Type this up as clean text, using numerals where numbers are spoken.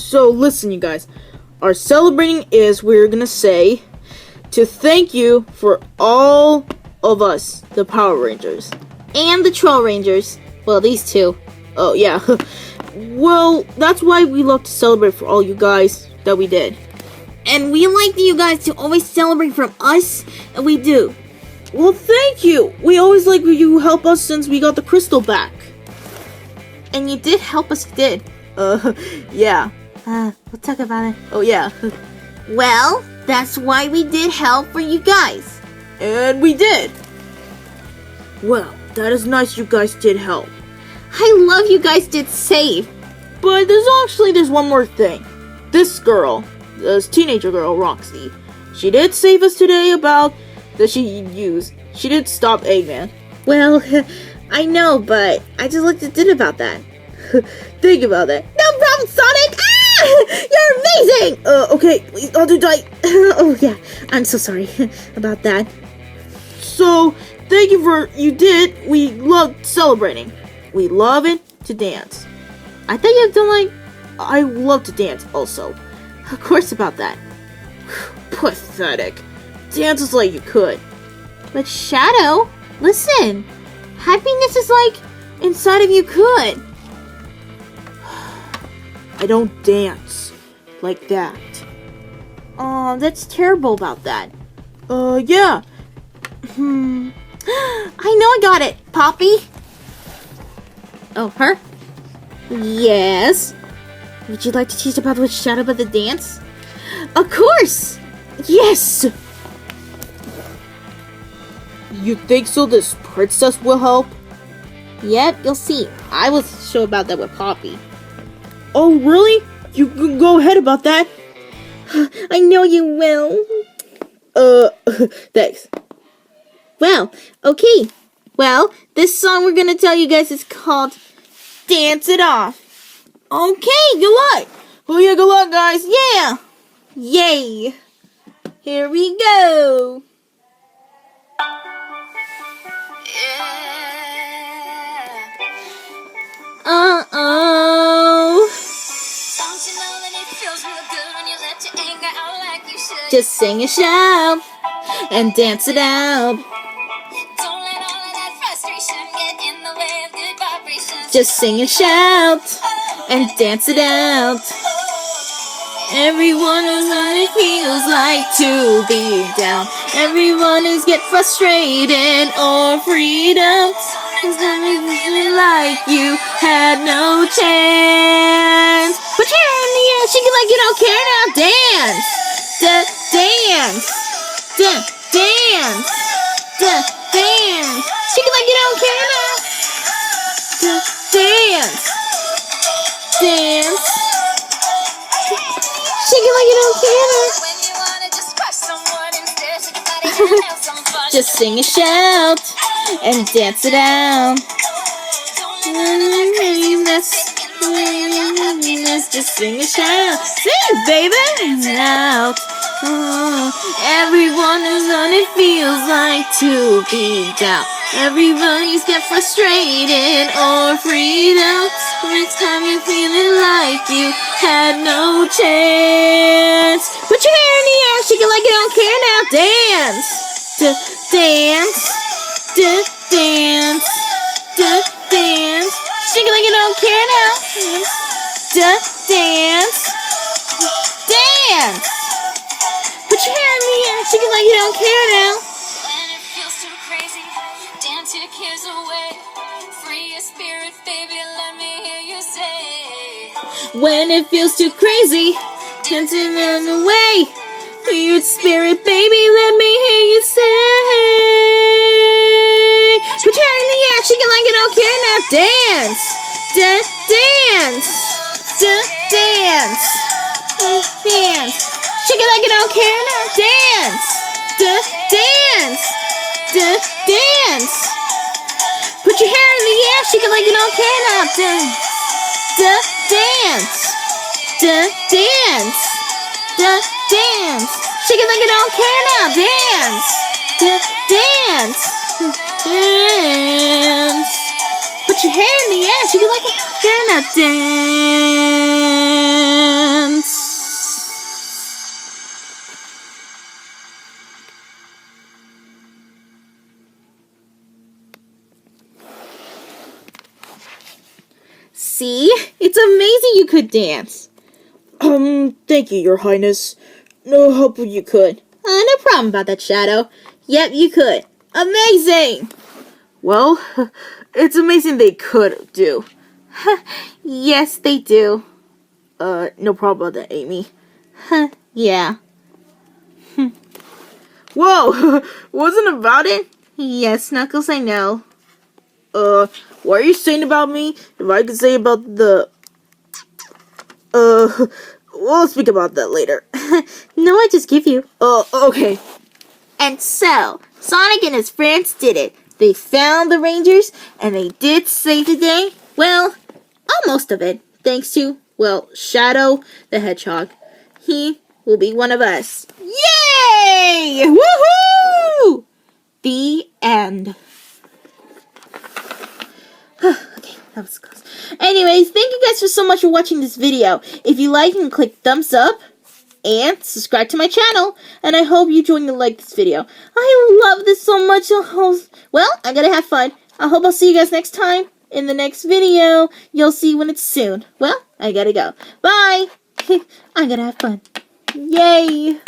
So listen, you guys. Our celebrating is we're gonna say to thank you for all of us, the Power Rangers. And the Troll Rangers. Well, these two. Oh, yeah. Well, that's why we love to celebrate for all you guys that we did. And we like you guys to always celebrate from us, and we do. Well, thank you. We always like when you help us since we got the crystal back. And you did help us, you did. Yeah. We'll talk about it. Oh, yeah. Well, that's why we did help for you guys. And we did. Well, that is nice you guys did help. I love you guys did save. But there's one more thing. This girl, this teenager girl, Roxy, she did save us today about that she did stop Eggman. Well, I know, but I just looked at it about that. Think about that. No problem, Sonic! Ah! You're amazing! Okay, please, I'll do die. Oh, yeah. I'm so sorry about that. So, thank you for, we loved celebrating. We love it to dance. I think I've done I love to dance also. Of course about that. Pathetic. Dance is like you could. But Shadow, listen. Happiness is like inside of you could. I don't dance like that. Oh, that's terrible about that. Yeah. I know I got it, Poppy. Oh, her? Yes. Would you like to teach about with Shadow about the dance? Of course! Yes! You think so this princess will help? Yep, you'll see. I will show about that with Poppy. Oh, really? You can go ahead about that. I know you will. Thanks. Well, okay. Well, this song we're gonna tell you guys is called Dance It Off. Okay, good luck. Oh yeah, good luck, guys. Yeah. Yay. Here we go. Uh-oh. Just sing and shout and dance it out. Just sing and shout and dance it out. Everyone knows what it feels like to be down. Everyone is get frustrated or freedom. Cause everything like you had no chance. Put your hand in the air, shake it like you don't care now. Dance, dance, dance, dance. Shake it like you don't care now. Dance, dance. Shake it like you don't care now. Just sing and shout and dance it out. Just sing and shout. Sing, baby. Out. Everyone is on it feels like to be down. Everybody's get frustrated or freed out. Next time you're feeling like you had no chance. Put your hair in the air, shake it like you don't care now. Dance, dance, dance, dance. Shake it like you don't care now. Dance, dance. Put your hair in the air, shake it like you don't care now. Your cares away, free your spirit, baby, let me hear you say. When it feels too crazy, dancing in the way, free your spirit, baby, let me hear you say. Put your hand in the air, shake it like you don't care now. Dance, dance, dance, dance. Shake it like you don't care now. Dance, dance, dance. Put your hair in the air, shake it like you don't care now. Dance, dance, dance, dance. Shake it like you don't care now. Dance, dance, dance. Put your hair in the air, shake it like you don't care now. Dance. It's amazing you could dance. Thank you, Your Highness. No, hope you could. No problem about that, Shadow. Yep, you could. Amazing! Well, it's amazing they could do. Yes, they do. No problem about that, Amy. Yeah. Whoa! Wasn't about it? Yes, Knuckles, I know. What are you saying about me? If I could say about the... we'll speak about that later. No, I just give you. Okay. And so, Sonic and his friends did it. They found the Rangers, and they did save the day. Well, almost of it. Thanks to, well, Shadow the Hedgehog. He will be one of us. Yay! Woohoo! The end. Okay, that was close. Anyways, thank you guys so much for watching this video. If you like, you can click thumbs up and subscribe to my channel. And I hope you join to like this video. I love this so much. Well, I gotta have fun. I hope I'll see you guys next time in the next video. You'll see when it's soon. Well, I gotta go. Bye. I gotta have fun. Yay.